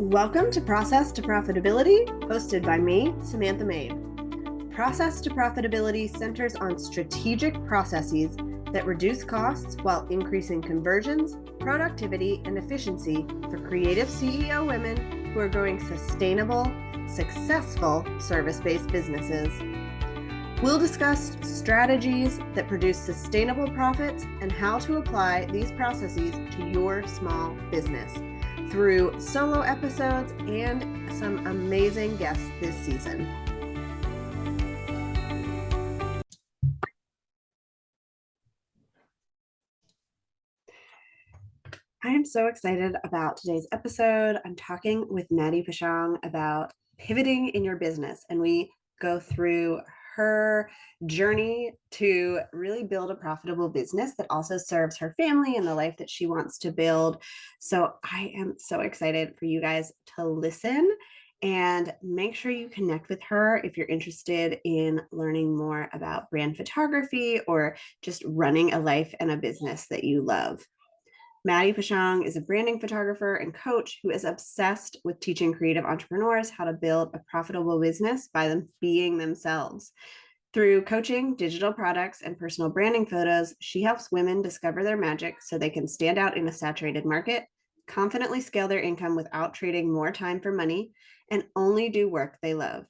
Welcome to Process to Profitability, hosted by me, Samantha Mabe. Process to Profitability centers on strategic processes that reduce costs while increasing conversions, productivity, and efficiency for creative CEO women who are growing sustainable, successful service-based businesses. We'll discuss strategies that produce sustainable profits and how to apply these processes to your small business through solo episodes and some amazing guests this season. I am so excited about today's episode. I'm talking with Maddie Peschong about pivoting in your business, and we go through her journey to really build a profitable business that also serves her family and the life that she wants to build. So I am so excited for you guys to listen and make sure you connect with her if you're interested in learning more about brand photography or just running a life and a business that you love. Maddie Peschong is a branding photographer and coach who is obsessed with teaching creative entrepreneurs how to build a profitable business by them being themselves. Through coaching, digital products, and personal branding photos, she helps women discover their magic so they can stand out in a saturated market, confidently scale their income without trading more time for money, and only do work they love.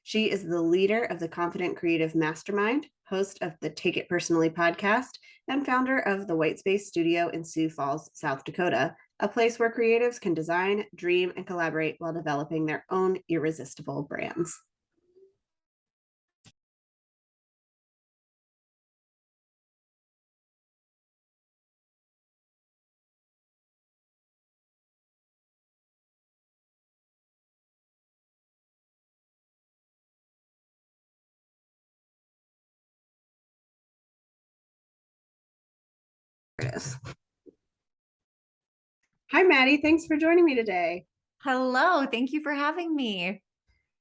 She is the leader of the Confident Creative Mastermind, host of the Take It Personally podcast, and founder of the Whitespace Studio in Sioux Falls, South Dakota, a place where creatives can design, dream, and collaborate while developing their own irresistible brands. There it is. Hi, Maddie. Thanks for joining me today. Hello, thank you for having me.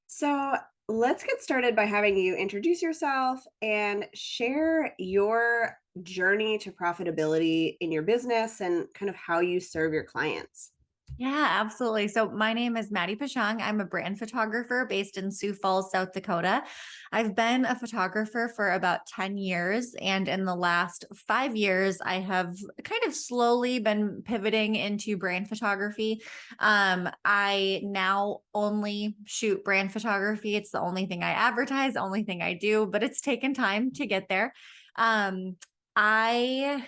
So let's get started by having you introduce yourself and share your journey to profitability in your business and kind of how you serve your clients. Yeah, absolutely. So my name is Maddie Peschong. I'm a brand photographer based in Sioux Falls, South Dakota. I've been a photographer for about 10 years. And in the last 5 years, I have kind of slowly been pivoting into brand photography. I now only shoot brand photography. It's the only thing I advertise, the only thing I do, but it's taken time to get there. I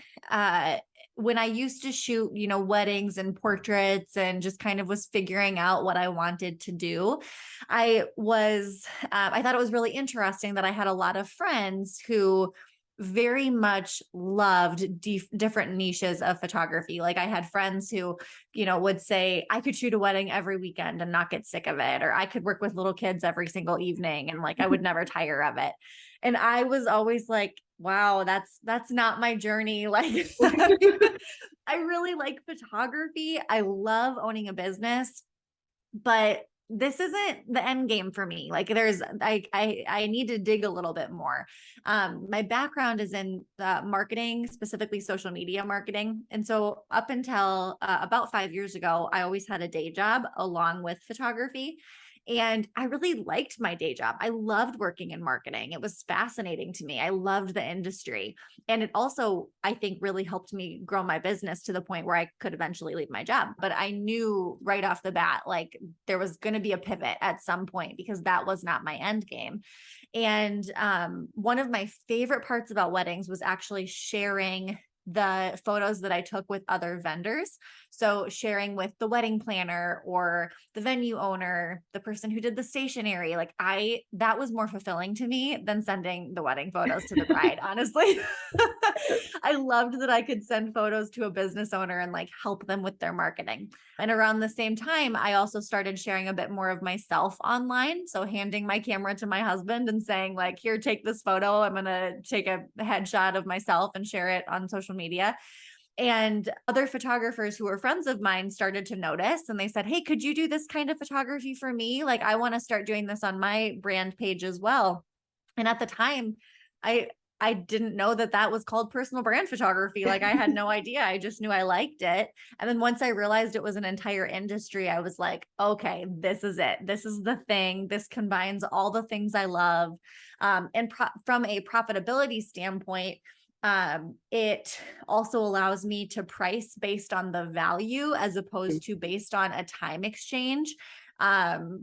when I used to shoot, weddings and portraits and just kind of was figuring out what I wanted to do, I thought it was really interesting that I had a lot of friends who very much loved different niches of photography. Like I had friends who, would say I could shoot a wedding every weekend and not get sick of it, or I could work with little kids every single evening and like I would never tire of it. And I was always like, wow, that's not my journey. Like I really like photography. I love owning a business, but this isn't the end game for me. Like I need to dig a little bit more. My background is in marketing, specifically social media marketing. And so up until about 5 years ago, I always had a day job along with photography. And I really liked my day job. I loved working in marketing. It was fascinating to me. I loved the industry. And it also, I think, really helped me grow my business to the point where I could eventually leave my job. But I knew right off the bat, like there was going to be a pivot at some point because that was not my end game. And one of my favorite parts about weddings was actually sharing the photos that I took with other vendors. So sharing with the wedding planner or the venue owner, the person who did the stationery, that was more fulfilling to me than sending the wedding photos to the bride, honestly. I loved that I could send photos to a business owner and like help them with their marketing. And around the same time, I also started sharing a bit more of myself online. So handing my camera to my husband and saying like, here, take this photo. I'm going to take a headshot of myself and share it on social media. And other photographers who were friends of mine started to notice and they said, hey, could you do this kind of photography for me? Like, I want to start doing this on my brand page as well. And at the time, I I didn't know that that was called personal brand photography. Like I had no idea. I just knew I liked it. And then once I realized it was an entire industry, I was like, okay, this is it. This is the thing. This combines all the things I love. And from a profitability standpoint, it also allows me to price based on the value as opposed to based on a time exchange,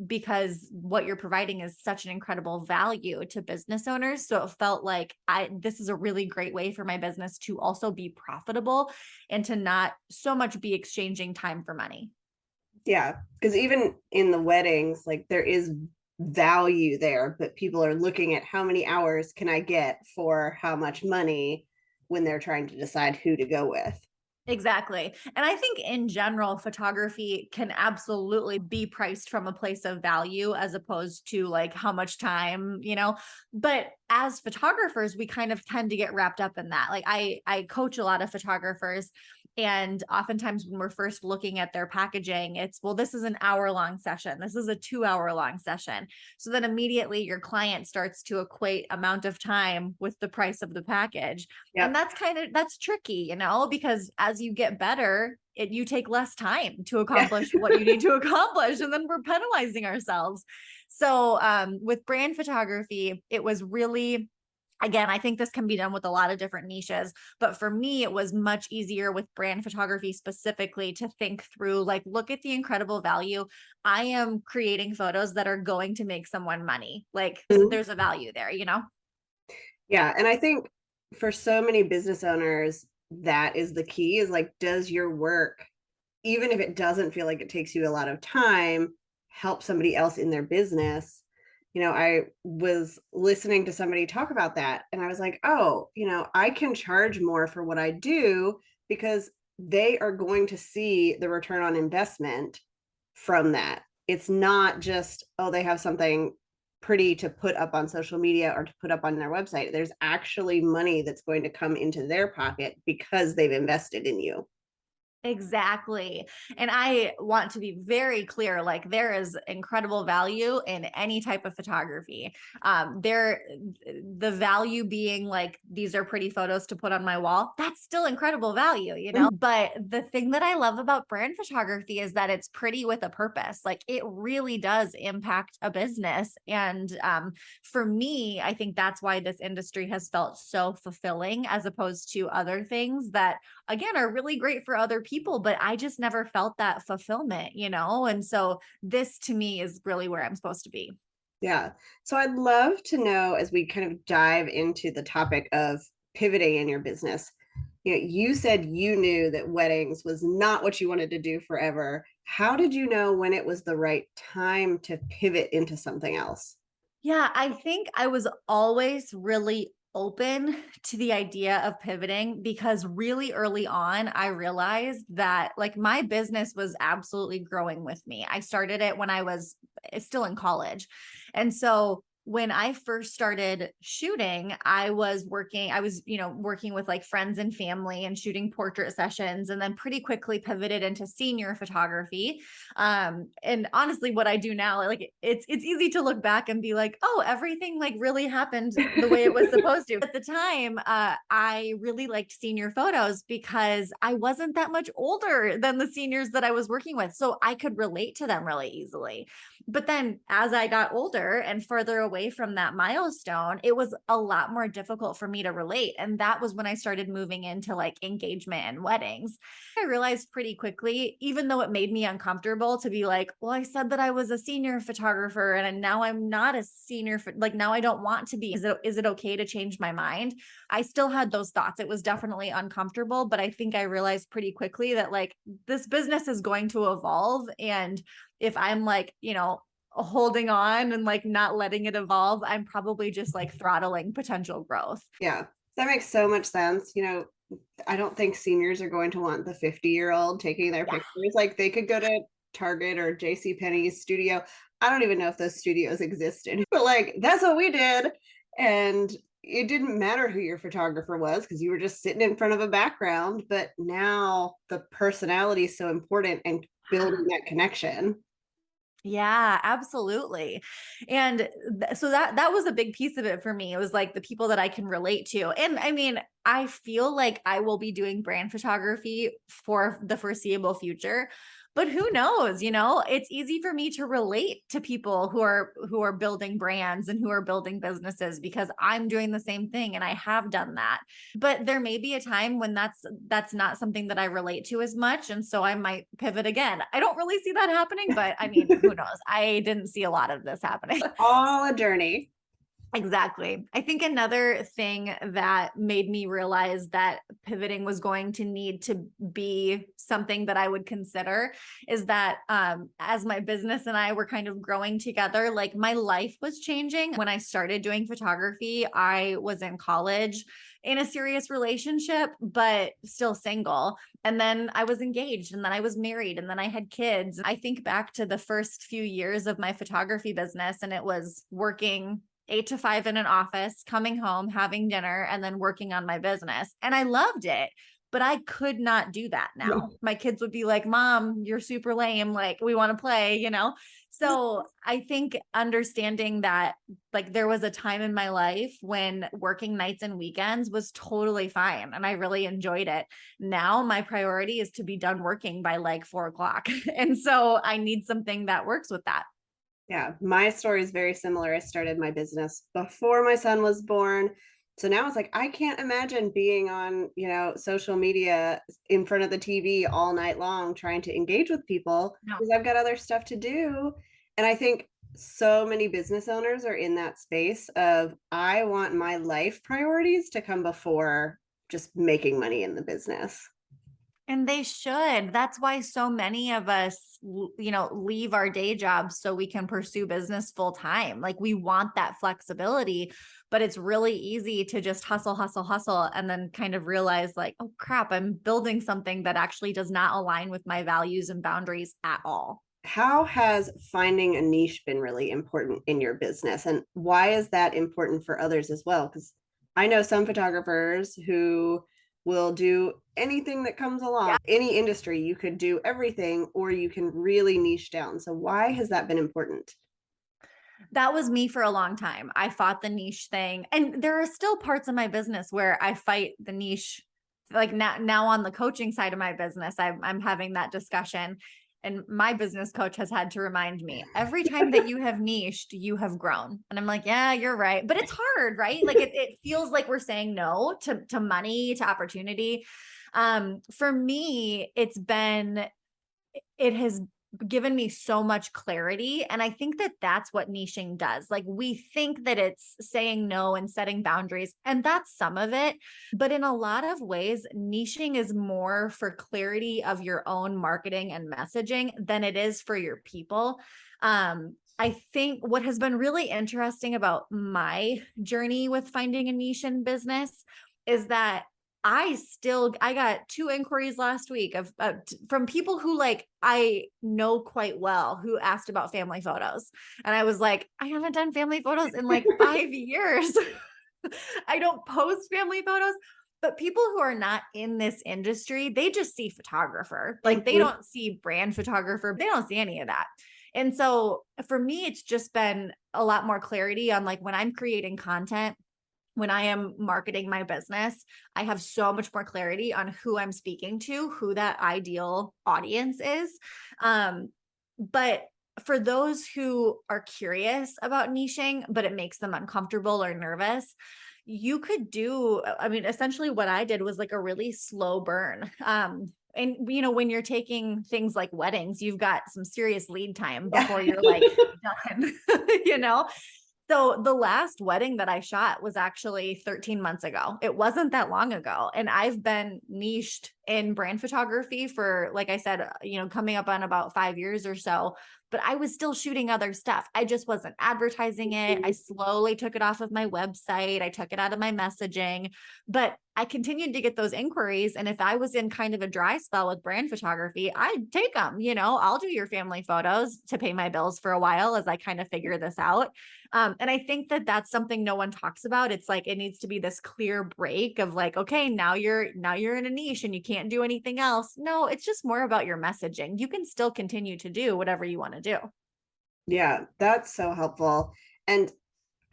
because what you're providing is such an incredible value to business owners. So it felt like this is a really great way for my business to also be profitable and to not so much be exchanging time for money. Yeah, because even in the weddings, like there is value there, but people are looking at how many hours can I get for how much money when they're trying to decide who to go with. Exactly. And I think in general, photography can absolutely be priced from a place of value as opposed to like how much time, you know. But as photographers, we kind of tend to get wrapped up in that. Like I coach a lot of photographers, and oftentimes when we're first looking at their packaging, it's, well, this is an hour long session. This is a 2 hour long session. So then immediately your client starts to equate amount of time with the price of the package. And Yep. that's tricky, you know, because as you get better, you take less time to Yeah. accomplish what you need to accomplish. And then we're penalizing ourselves. So with brand photography, it was really, again, I think this can be done with a lot of different niches, but for me, it was much easier with brand photography specifically to think through, like, look at the incredible value. I am creating photos that are going to make someone money. Like, Mhm. there's a value there, you know? Yeah. And I think for so many business owners, that is the key is like, does your work, even if it doesn't feel like it takes you a lot of time, help somebody else in their business? I was listening to somebody talk about that and I was like, oh, I can charge more for what I do because they are going to see the return on investment from that. It's not just, oh, they have something pretty to put up on social media or to put up on their website. There's actually money that's going to come into their pocket because they've invested in you. Exactly. And I want to be very clear, like there is incredible value in any type of photography. The value being like, these are pretty photos to put on my wall. That's still incredible value, you know? But the thing that I love about brand photography is that it's pretty with a purpose. Like it really does impact a business. And for me, I think that's why this industry has felt so fulfilling as opposed to other things that again are really great for other people, but I just never felt that fulfillment, you know? And so this to me is really where I'm supposed to be. Yeah. So I'd love to know as we kind of dive into the topic of pivoting in your business. You said you knew that weddings was not what you wanted to do forever. How did you know when it was the right time to pivot into something else? Yeah, I think I was always really open to the idea of pivoting because really early on, I realized that like my business was absolutely growing with me. I started it when I was still in college. And so when I first started shooting, I was, you know, working with like friends and family and shooting portrait sessions, and then pretty quickly pivoted into senior photography. And honestly, what I do now, like it's easy to look back and be like, oh, everything like really happened the way it was supposed to. At the time, I really liked senior photos because I wasn't that much older than the seniors that I was working with, so I could relate to them really easily. But then as I got older and further away from that milestone, it was a lot more difficult for me to relate, and that was when I started moving into like engagement and weddings. I realized pretty quickly, even though it made me uncomfortable to be like, well, I said that I was a senior photographer and now I'm not a senior, like now I don't want to be. Is it okay to change my mind? I still had those thoughts. It was definitely uncomfortable, but I think I realized pretty quickly that like this business is going to evolve. And if I'm like, you know, holding on and like not letting it evolve, I'm probably just like throttling potential growth. Yeah, that makes so much sense. I don't think seniors are going to want the 50-year-old taking their Yeah. pictures. Like they could go to Target or J.C. Penney's studio. I don't even know if those studios existed, but like that's what we did. And it didn't matter who your photographer was because you were just sitting in front of a background. But now the personality is so important and building that connection. Yeah, absolutely. And so that was a big piece of it for me. It was like the people that I can relate to. And I mean, I feel like I will be doing brand photography for the foreseeable future. But who knows, it's easy for me to relate to people who are building brands and who are building businesses because I'm doing the same thing and I have done that. But there may be a time when that's not something that I relate to as much, and so I might pivot again. I don't really see that happening, but I mean, who knows? I didn't see a lot of this happening. All a journey. Exactly. I think another thing that made me realize that pivoting was going to need to be something that I would consider is that as my business and I were kind of growing together, like my life was changing. When I started doing photography, I was in college in a serious relationship, but still single. And then I was engaged, and then I was married, and then I had kids. I think back to the first few years of my photography business, and it was working 8 to 5 in an office, coming home, having dinner, and then working on my business. And I loved it, but I could not do that now. No. My kids would be like, Mom, you're super lame. Like, we want to play. So I think understanding that, like, there was a time in my life when working nights and weekends was totally fine. And I really enjoyed it. Now, my priority is to be done working by like 4 o'clock. And so I need something that works with that. Yeah, my story is very similar. I started my business before my son was born. So now it's like I can't imagine being on, social media in front of the TV all night long trying to engage with people No. because I've got other stuff to do. And I think so many business owners are in that space of I want my life priorities to come before just making money in the business. And they should. That's why so many of us, leave our day jobs so we can pursue business full time. Like we want that flexibility, but it's really easy to just hustle, hustle, hustle, and then kind of realize, like, oh crap, I'm building something that actually does not align with my values and boundaries at all. How has finding a niche been really important in your business, and why is that important for others as well? Because I know some photographers who will do anything that comes along. Any industry, you could do everything or you can really niche down. So why has that been important? That was me for a long time. I fought the niche thing. And there are still parts of my business where I fight the niche. Like now on the coaching side of my business, I'm having that discussion. And my business coach has had to remind me every time that you have niched, you have grown. And I'm like, yeah, you're right. But it's hard, right? Like it feels like we're saying no to money, to opportunity. For me, it has given me so much clarity. And I think that that's what niching does. Like we think that it's saying no and setting boundaries, and that's some of it. But in a lot of ways, niching is more for clarity of your own marketing and messaging than it is for your people. I think what has been really interesting about my journey with finding a niche in business is that I got 2 inquiries last week from people who like I know quite well who asked about family photos. And I was like, I haven't done family photos in like 5 years. I don't post family photos, but people who are not in this industry, they just see photographer. Like they Mhm. don't see brand photographer. They don't see any of that. And so for me, it's just been a lot more clarity on like when I'm creating content, when I am marketing my business, I have so much more clarity on who I'm speaking to, who that ideal audience is. But for those who are curious about niching, but it makes them uncomfortable or nervous, you could do, I mean, essentially what I did was like a really slow burn. And when you're taking things like weddings, you've got some serious lead time Yeah. before you're like done, you know? So the last wedding that I shot was actually 13 months ago. It wasn't that long ago. And I've been niched in brand photography for, like I said, coming up on about 5 years or so, but I was still shooting other stuff. I just wasn't advertising it. I slowly took it off of my website. I took it out of my messaging, but I continued to get those inquiries. And if I was in kind of a dry spell with brand photography, I'd take them. I'll do your family photos to pay my bills for a while as I kind of figure this out. And I think that that's something no one talks about. It's like it needs to be this clear break of like, okay, now you're in a niche and you can't do anything else. No, it's just more about your messaging. You can still continue to do whatever you want to do. Yeah, that's so helpful. And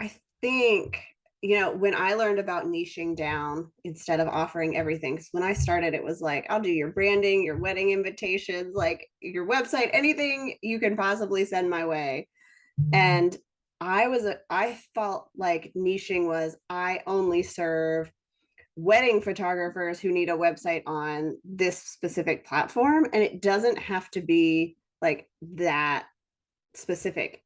I think, when I learned about niching down instead of offering everything, because when I started, it was like, I'll do your branding, your wedding invitations, like your website, anything you can possibly send my way. And I felt like niching was I only serve wedding photographers who need a website on this specific platform. And it doesn't have to be like that specific.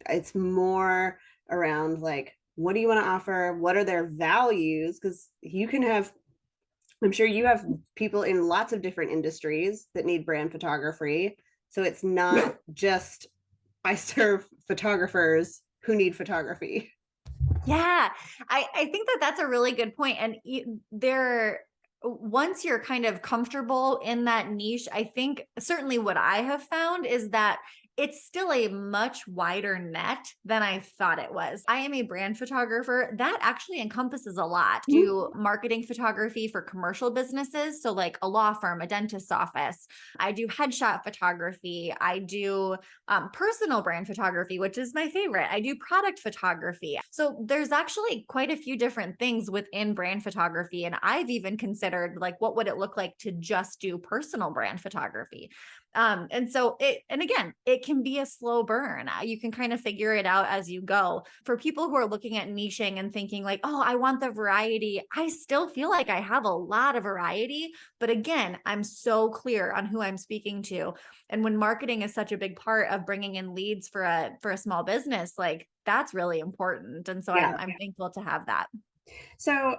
It's more around like, what do you want to offer? What are their values? Because I'm sure you have people in lots of different industries that need brand photography. So it's not just I serve photographers who need photography. Yeah, I think that that's a really good point. And there, once you're kind of comfortable in that niche, I think certainly what I have found is that it's still a much wider net than I thought it was. I am a brand photographer. That actually encompasses a lot. Do marketing photography for commercial businesses. So, like a law firm, a dentist's office. I do headshot photography. I do personal brand photography, which is my favorite. I do product photography. So there's actually quite a few different things within brand photography. And I've even considered like, what would it look like to just do personal brand photography? And again, it can be a slow burn. You can kind of figure it out as you go. For people who are looking at niching and thinking like, oh, I want the variety, I still feel like I have a lot of variety. But again, I'm so clear on who I'm speaking to. And when marketing is such a big part of bringing in leads for a small business, like that's really important. And so Yeah. I'm thankful to have that. So,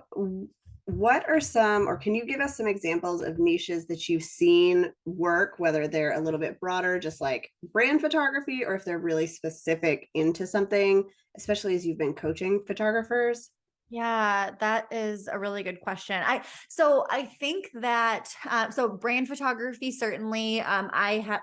what are some, or can you give us some examples of niches that you've seen work, whether they're a little bit broader, just like brand photography, or if they're really specific into something, especially as you've been coaching photographers? Yeah, that is a really good question. I think that so brand photography certainly I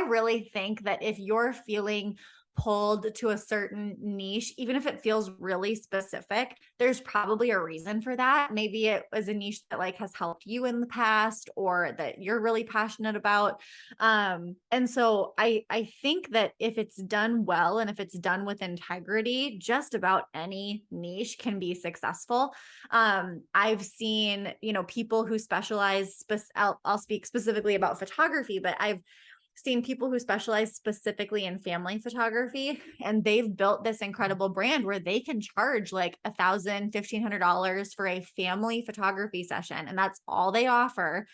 really think that if you're feeling pulled to a certain niche, even if it feels really specific, there's probably a reason for that. Maybe it was a niche that like has helped you in the past or that you're really passionate about. And so I think that if it's done well and if it's done with integrity, just about any niche can be successful. I've seen, people who specialize, I'll speak specifically about photography, but I've seen people who specialize specifically in family photography, and they've built this incredible brand where they can charge like $1,500 for a family photography session. And that's all they offer.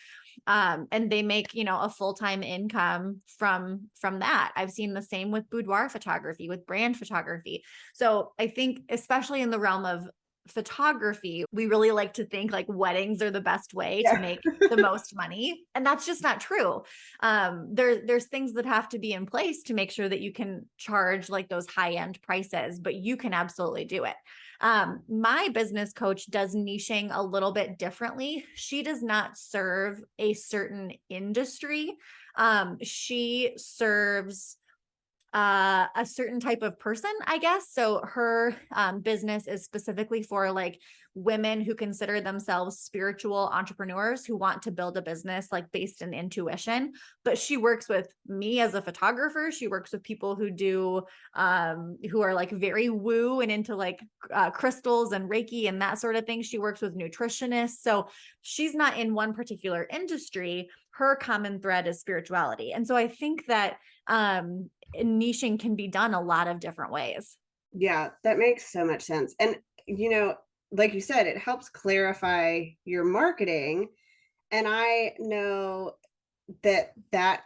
And they make, a full-time income from that. I've seen the same with boudoir photography, with brand photography. So I think especially in the realm of photography, we really like to think like weddings are the best way to Yeah. make the most money. And that's just not true. There's things that have to be in place to make sure that you can charge like those high-end prices, but you can absolutely do it. My business coach does niching a little bit differently. She does not serve a certain industry. She serves a certain type of person, I guess. So her business is specifically for like women who consider themselves spiritual entrepreneurs who want to build a business like based in intuition. But she works with me as a photographer. She works with people who do who are like very woo and into like crystals and Reiki and that sort of thing. She works with nutritionists. So she's not in one particular industry. Her common thread is spirituality. And so I think that niching can be done a lot of different ways. Yeah, that makes so much sense. And, like you said, it helps clarify your marketing. And I know it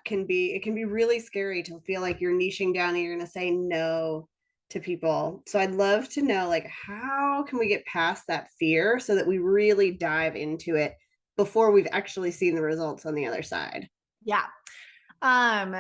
can be really scary to feel like you're niching down and you're going to say no to people. So I'd love to know, like, how can we get past that fear so that we really dive into it before we've actually seen the results on the other side? Yeah. Um,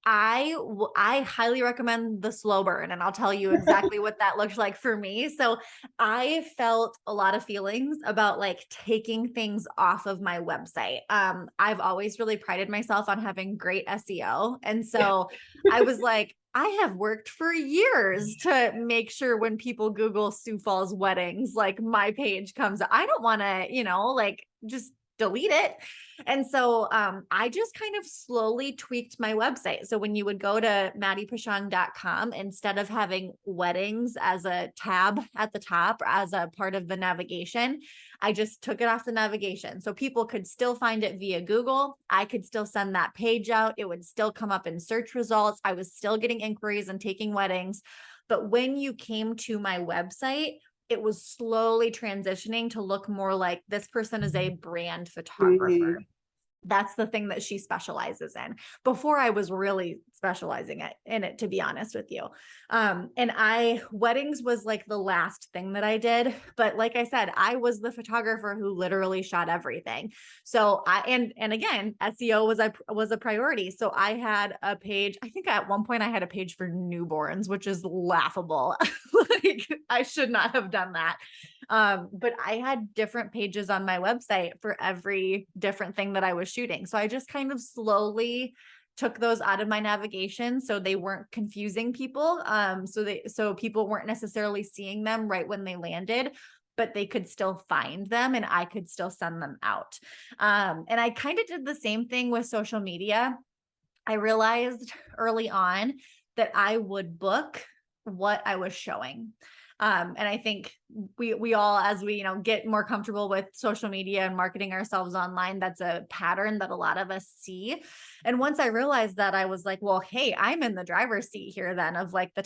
I highly recommend the slow burn, and I'll tell you exactly what that looked like for me. So I felt a lot of feelings about like taking things off of my website. I've always really prided myself on having great SEO. And Yeah. so I was like, I have worked for years to make sure when people Google Sioux Falls weddings, like my page comes. I don't want to, like just delete it. And so I just kind of slowly tweaked my website. So when you would go to maddiepeschong.com, instead of having weddings as a tab at the top as a part of the navigation, I just took it off the navigation. So people could still find it via Google. I could still send that page out. It would still come up in search results. I was still getting inquiries and taking weddings. But when you came to my website, it was slowly transitioning to look more like this person is a brand photographer. Mhm. That's the thing that she specializes in. Before I was really specializing in it, to be honest with you. And weddings was like the last thing that I did. But like I said, I was the photographer who literally shot everything. So and again, SEO was a priority. So I had a page. I think at one point I had a page for newborns, which is laughable. Like I should not have done that. But I had different pages on my website for every different thing that I was shooting. So I just kind of slowly took those out of my navigation so they weren't confusing people. So people weren't necessarily seeing them right when they landed, but they could still find them and I could still send them out. And I kind of did the same thing with social media. I realized early on that I would book what I was showing. And I think we all, as we get more comfortable with social media and marketing ourselves online, that's a pattern that a lot of us see. And once I realized that, I was like, well, hey, I'm in the driver's seat here then of like the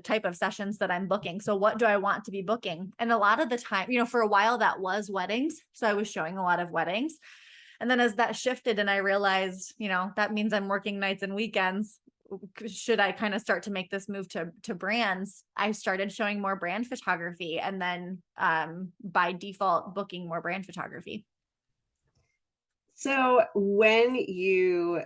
type of sessions that I'm booking. So what do I want to be booking? And a lot of the time, for a while that was weddings. So I was showing a lot of weddings. And then as that shifted and I realized, that means I'm working nights and weekends, should I kind of start to make this move to brands? I started showing more brand photography and then by default booking more brand photography. So when you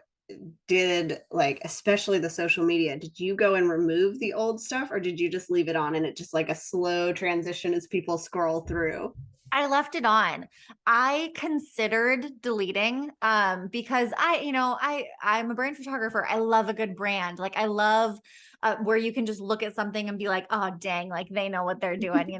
did, like, especially the social media, did you go and remove the old stuff, or did you just leave it on and it just like a slow transition as people scroll through? I left it on. I considered deleting because I'm a brand photographer. I love a good brand. Like I love where you can just look at something and be like, oh dang, like they know what they're doing.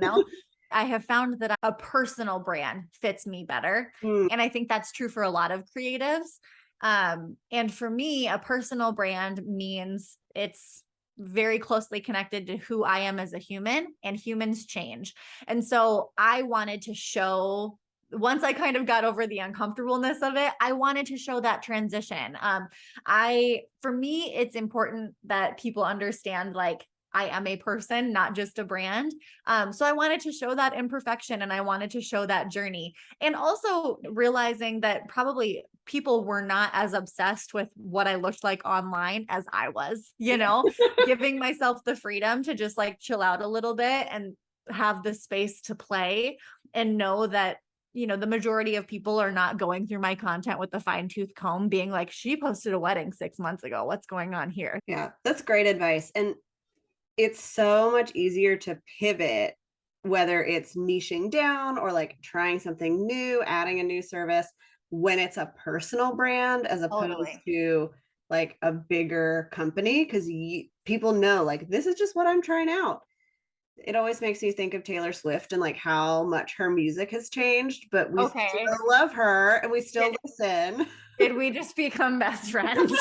I have found that a personal brand fits me better. Mm. And I think that's true for a lot of creatives. And for me, a personal brand means it's very closely connected to who I am as a human, and humans change. And so I wanted to show, once I kind of got over the uncomfortableness of it, I wanted to show that transition. For me, it's important that people understand like I am a person, not just a brand. So I wanted to show that imperfection and I wanted to show that journey. And also realizing that probably people were not as obsessed with what I looked like online as I was, giving myself the freedom to just like chill out a little bit and have the space to play and know that the majority of people are not going through my content with the fine tooth comb being like, she posted a wedding 6 months ago. What's going on here? Yeah, that's great advice. And it's so much easier to pivot, whether it's niching down or like trying something new, adding a new service, when it's a personal brand as opposed Totally. to like a bigger company, because people know like this is just what I'm trying out. It always makes me think of Taylor Swift and like how much her music has changed, but we Okay. still love her and we still Did, listen. did we just become best friends?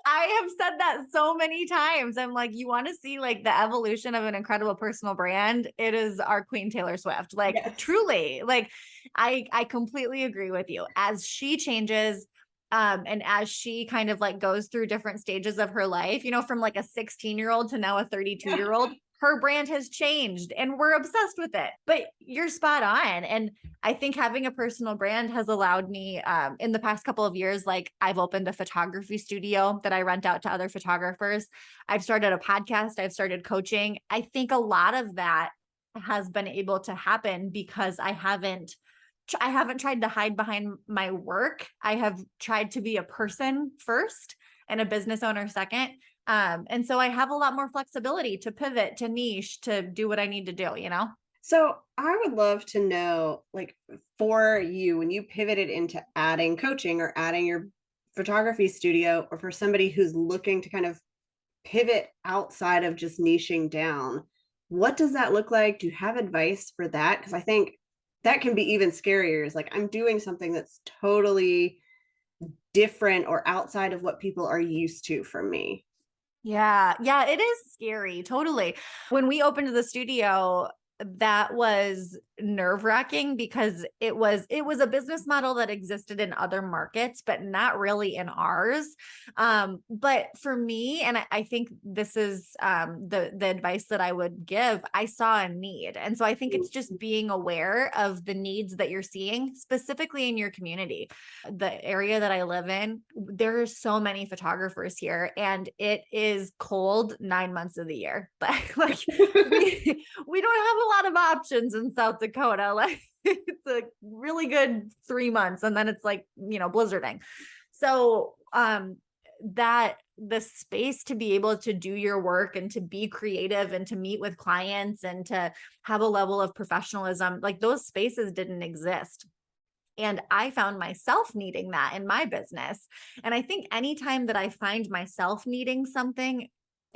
I have said that so many times. I'm like, you want to see like the evolution of an incredible personal brand? It is our Queen Taylor Swift. Like Yes. truly, like I completely agree with you. As she changes, and as she kind of like goes through different stages of her life, from like a 16-year-old to now a 32-year-old, her brand has changed and we're obsessed with it. But you're spot on. And I think having a personal brand has allowed me in the past couple of years, like I've opened a photography studio that I rent out to other photographers. I've started a podcast. I've started coaching. I think a lot of that has been able to happen because I haven't tried to hide behind my work. I have tried to be a person first and a business owner second. And so I have a lot more flexibility to pivot, to niche, to do what I need to do. So I would love to know, like, for you, when you pivoted into adding coaching or adding your photography studio, or for somebody who's looking to kind of pivot outside of just niching down, what does that look like? Do you have advice for that? Because I think that can be even scarier. Is like, I'm doing something that's totally different or outside of what people are used to from me. Yeah. Yeah, it is scary. Totally. When we opened the studio, that was nerve-wracking because it was a business model that existed in other markets, but not really in ours. But for me, and I think this is the advice that I would give, I saw a need. And so I think it's just being aware of the needs that you're seeing specifically in your community. The area that I live in, there are so many photographers here, and it is cold 9 months of the year. Like we don't have a lot of options in South Dakota. Like it's a really good 3 months, and then it's like, blizzarding. So that the space to be able to do your work and to be creative and to meet with clients and to have a level of professionalism, like those spaces didn't exist. And I found myself needing that in my business. And I think anytime that I find myself needing something,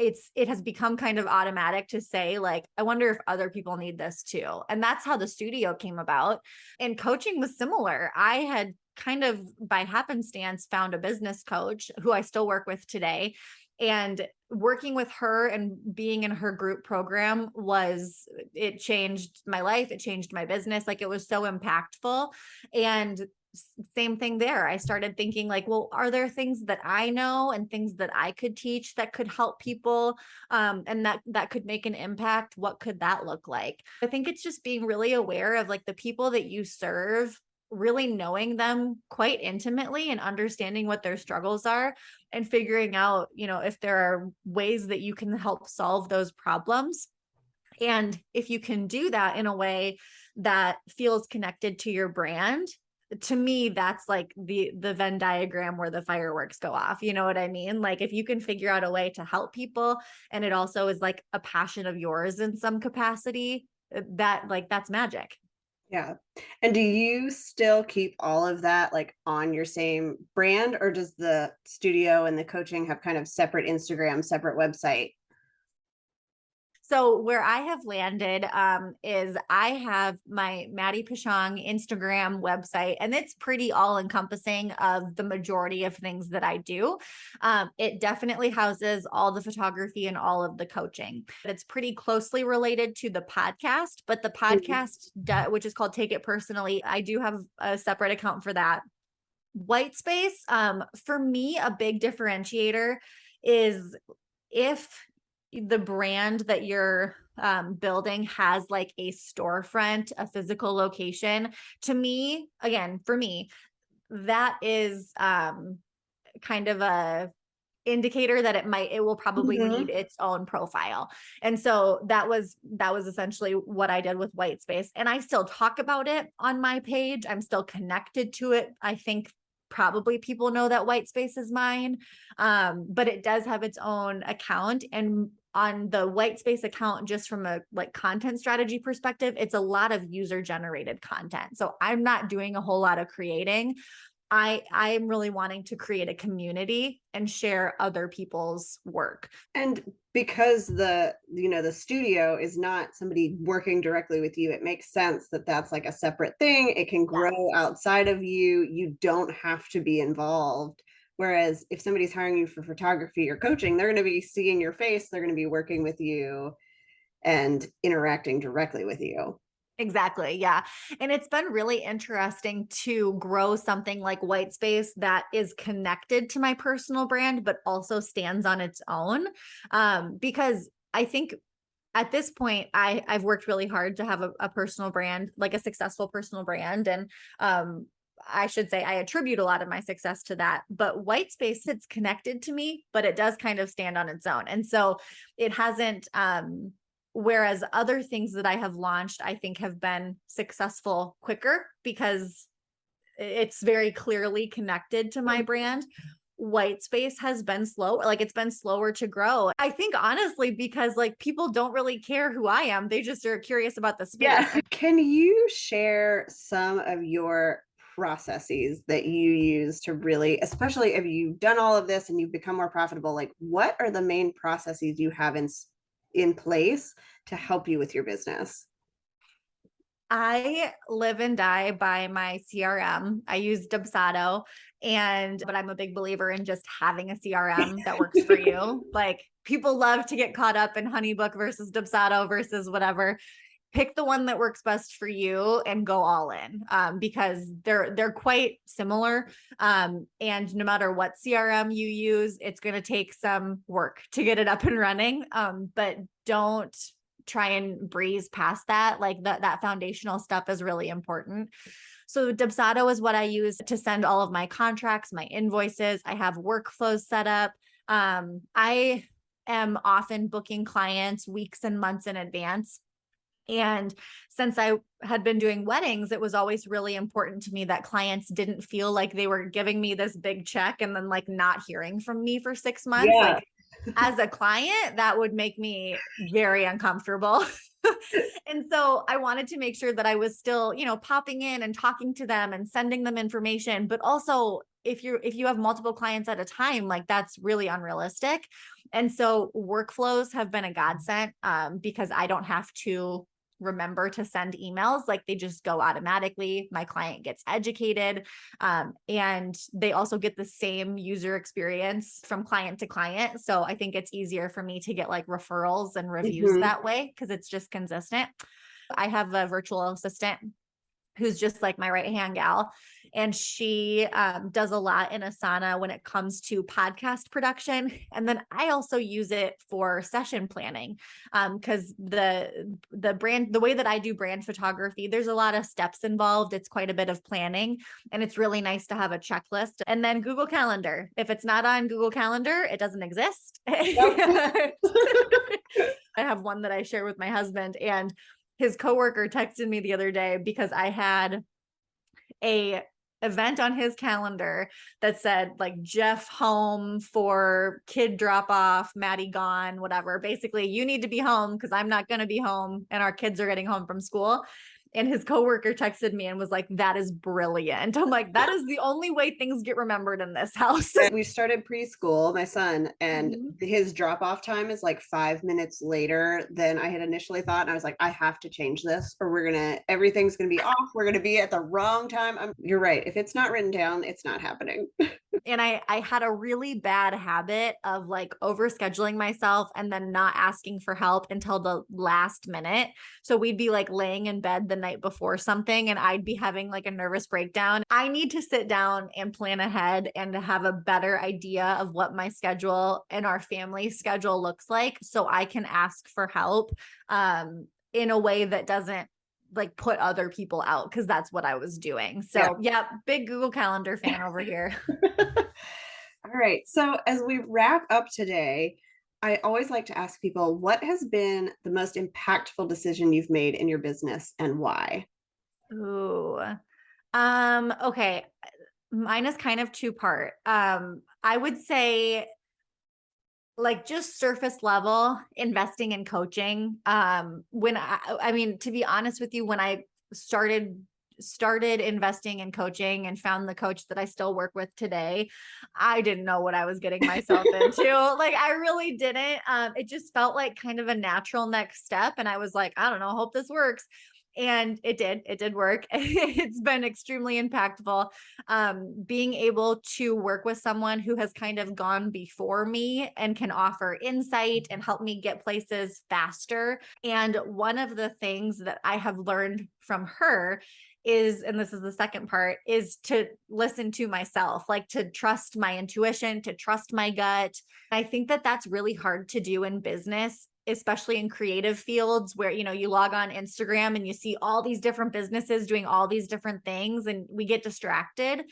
it has become kind of automatic to say, like, I wonder if other people need this too. And that's how the studio came about. And coaching was similar. I had kind of by happenstance found a business coach who I still work with today. And working with her and being in her group program it changed my life. It changed my business. Like, it was so impactful. And same thing there. I started thinking, like, well, are there things that I know and things that I could teach that could help people, and that could make an impact? What could that look like? I think it's just being really aware of like the people that you serve, really knowing them quite intimately and understanding what their struggles are, and figuring out, if there are ways that you can help solve those problems. And if you can do that in a way that feels connected to your brand, to me, that's like the Venn diagram where the fireworks go off. You know what I mean? Like, if you can figure out a way to help people, and it also is like a passion of yours in some capacity, that's magic. Yeah. And do you still keep all of that like on your same brand, or does the studio and the coaching have kind of separate Instagram, separate website? So where I have landed is I have my Maddie Peschong Instagram website, and it's pretty all encompassing of the majority of things that I do. It definitely houses all the photography and all of the coaching. It's pretty closely related to the podcast, but the Mhm. podcast, which is called Take It Personally, I do have a separate account for that. White space, for me, a big differentiator is if the brand that you're building has like a storefront, a physical location. To me, again, for me, that is kind of a indicator that it will probably need Mhm. its own profile. And so that was essentially what I did with white space. And I still talk about it on my page. I'm still connected to it. I think probably people know that white space is mine. But it does have its own account. And on the white space account, just from a like content strategy perspective, it's a lot of user generated content. So I'm not doing a whole lot of creating. I'm really wanting to create a community and share other people's work. And because the studio is not somebody working directly with you, it makes sense that that's like a separate thing. It can grow Yes. outside of you. You don't have to be involved. Whereas if somebody's hiring you for photography or coaching, they're going to be seeing your face, they're going to be working with you and interacting directly with you. Exactly. Yeah. And it's been really interesting to grow something like white space that is connected to my personal brand, but also stands on its own. Because I think at this point, I've worked really hard to have a personal brand, like a successful personal brand. And I should say I attribute a lot of my success to that. But white space, it's connected to me, but it does kind of stand on its own. And so it hasn't, whereas other things that I have launched, I think have been successful quicker because it's very clearly connected to my brand. White space has been slow, like it's been slower to grow. I think honestly, because like people don't really care who I am. They just are curious about the space. Yeah. Can you share some of your processes that you use to really, especially if you've done all of this and you've become more profitable, like what are the main processes you have in place to help you with your business? I live and die by my CRM. I use Dubsado but I'm a big believer in just having a CRM that works for you. Like people love to get caught up in Honeybook versus Dubsado versus whatever. Pick the one that works best for you and go all in, because they're quite similar. And no matter what CRM you use, it's going to take some work to get it up and running. But don't try and breeze past that. Like that foundational stuff is really important. So Dubsado is what I use to send all of my contracts, my invoices. I have workflows set up. I am often booking clients weeks and months in advance. And since I had been doing weddings, it was always really important to me that clients didn't feel like they were giving me this big check and then like not hearing from me for 6 months. Yeah. Like as a client, that would make me very uncomfortable. And so I wanted to make sure that I was still, popping in and talking to them and sending them information, but also if you have multiple clients at a time, like that's really unrealistic. And so workflows have been a godsend, because I don't have to remember to send emails. Like they just go automatically. My client gets educated, and they also get the same user experience from client to client. So I think it's easier for me to get like referrals and reviews Mhm. that way because it's just consistent. I have a virtual assistant who's just like my right hand gal. And she does a lot in Asana when it comes to podcast production. And then I also use it for session planning, because the way that I do brand photography, there's a lot of steps involved. It's quite a bit of planning, and it's really nice to have a checklist. And then Google Calendar. If it's not on Google Calendar, it doesn't exist. Yep. I have one that I share with my husband, and his coworker texted me the other day because I had a event on his calendar that said like Jeff home for kid drop off, Maddie gone, whatever. Basically, you need to be home because I'm not going to be home and our kids are getting home from school. And his coworker texted me and was like, "That is brilliant." I'm like, that is the only way things get remembered in this house. And we started preschool, my son, and Mhm. his drop off time is like 5 minutes later than I had initially thought. And I was like, I have to change this or everything's gonna be off. We're gonna be at the wrong time. You're right. If it's not written down, it's not happening. And I had a really bad habit of like overscheduling myself and then not asking for help until the last minute. So we'd be like laying in bed the night before something and I'd be having like a nervous breakdown. I need to sit down and plan ahead and to have a better idea of what my schedule and our family schedule looks like so I can ask for help, in a way that doesn't like put other people out, because that's what I was doing. Yeah. So yeah, big Google Calendar fan over here. All right. So as we wrap up today, I always like to ask people what has been the most impactful decision you've made in your business and why? Ooh. Okay. Mine is kind of two part. I would say like just surface level investing in coaching. When I mean, to be honest with you, when I started investing in coaching and found the coach that I still work with today, I didn't know what I was getting myself into. Like I really didn't. It just felt like kind of a natural next step. And I was like, I don't know, hope this works. And it did work. It's been extremely impactful. Being able to work with someone who has kind of gone before me and can offer insight and help me get places faster. And one of the things that I have learned from her is, and this is the second part, is to listen to myself, like to trust my intuition, to trust my gut. I think that that's really hard to do in business, especially in creative fields where, you log on Instagram and you see all these different businesses doing all these different things and we get distracted.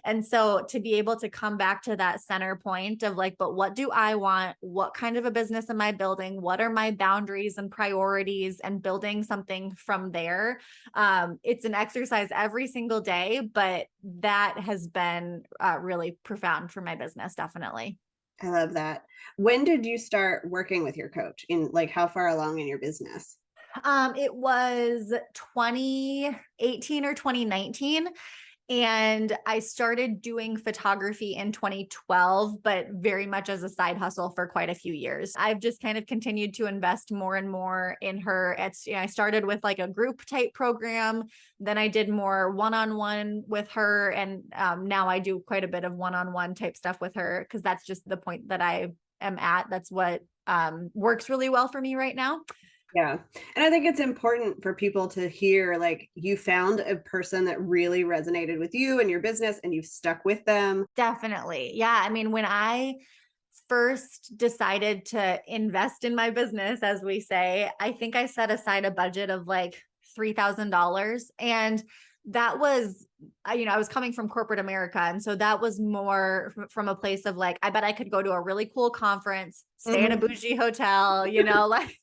And so to be able to come back to that center point of like, but what do I want? What kind of a business am I building? What are my boundaries and priorities, and building something from there? It's an exercise every single day, but that has been really profound for my business, definitely. I love that. When did you start working with your coach? In like how far along in your business? It was 2018 or 2019. And I started doing photography in 2012, but very much as a side hustle for quite a few years. I've just kind of continued to invest more and more in her. I started with like a group type program. Then I did more one-on-one with her. And now I do quite a bit of one-on-one type stuff with her because that's just the point that I am at. That's what works really well for me right now. Yeah. And I think it's important for people to hear, like, you found a person that really resonated with you and your business and you've stuck with them. Definitely. Yeah. I mean, when I first decided to invest in my business, as we say, I think I set aside a budget of like $3,000. And that was, I was coming from corporate America. And so that was more from a place of like, I bet I could go to a really cool conference, stay in a Mhm. bougie hotel, like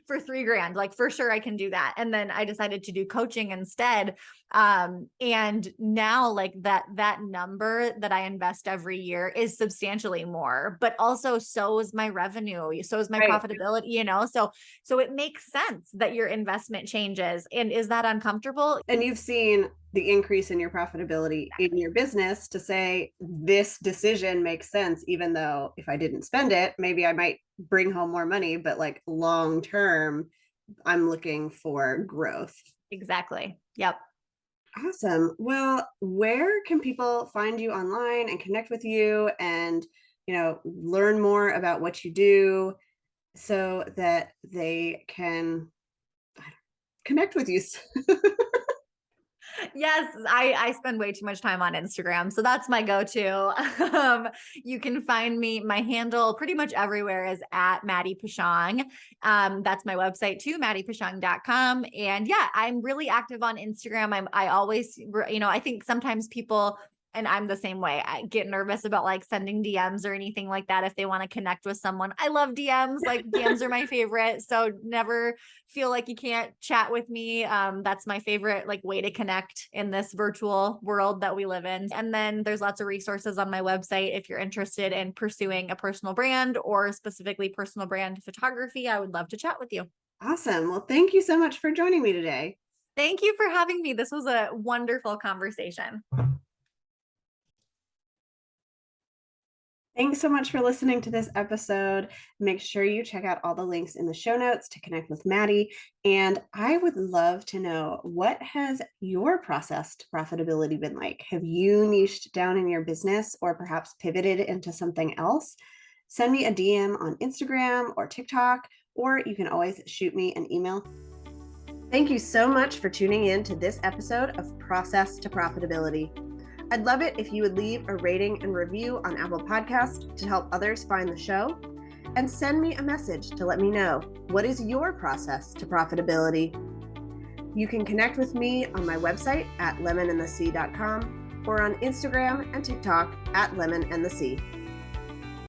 for $3,000, like for sure I can do that. And then I decided to do coaching instead. And now like that number that I invest every year is substantially more, but also so is my revenue, so is my Right. profitability, so it makes sense that your investment changes. And is that uncomfortable? And you've seen the increase in your profitability in your business to say this decision makes sense, even though if I didn't spend it, maybe I might bring home more money, but like long term, I'm looking for growth. Exactly. Yep. Awesome. Well, where can people find you online and connect with you and, learn more about what you do so that they can connect with you? Yes, I spend way too much time on Instagram, so that's my go-to. You can find me. My handle pretty much everywhere is at Maddie Peschong. That's my website too, maddiepeschong.com. And yeah, I'm really active on Instagram. I always, I think sometimes people, and I'm the same way, I get nervous about like sending DMs or anything like that if they want to connect with someone. I love DMs. Like DMs are my favorite. So never feel like you can't chat with me. That's my favorite like way to connect in this virtual world that we live in. And then there's lots of resources on my website if you're interested in pursuing a personal brand or specifically personal brand photography. I would love to chat with you. Awesome. Well, thank you so much for joining me today. Thank you for having me. This was a wonderful conversation. Thanks so much for listening to this episode. Make sure you check out all the links in the show notes to connect with Maddie. And I would love to know, what has your process to profitability been like? Have you niched down in your business or perhaps pivoted into something else? Send me a DM on Instagram or TikTok, or you can always shoot me an email. Thank you so much for tuning in to this episode of Process to Profitability. I'd love it if you would leave a rating and review on Apple Podcasts to help others find the show, and send me a message to let me know, what is your process to profitability? You can connect with me on my website at lemonandthesea.com or on Instagram and TikTok at lemonandthesea.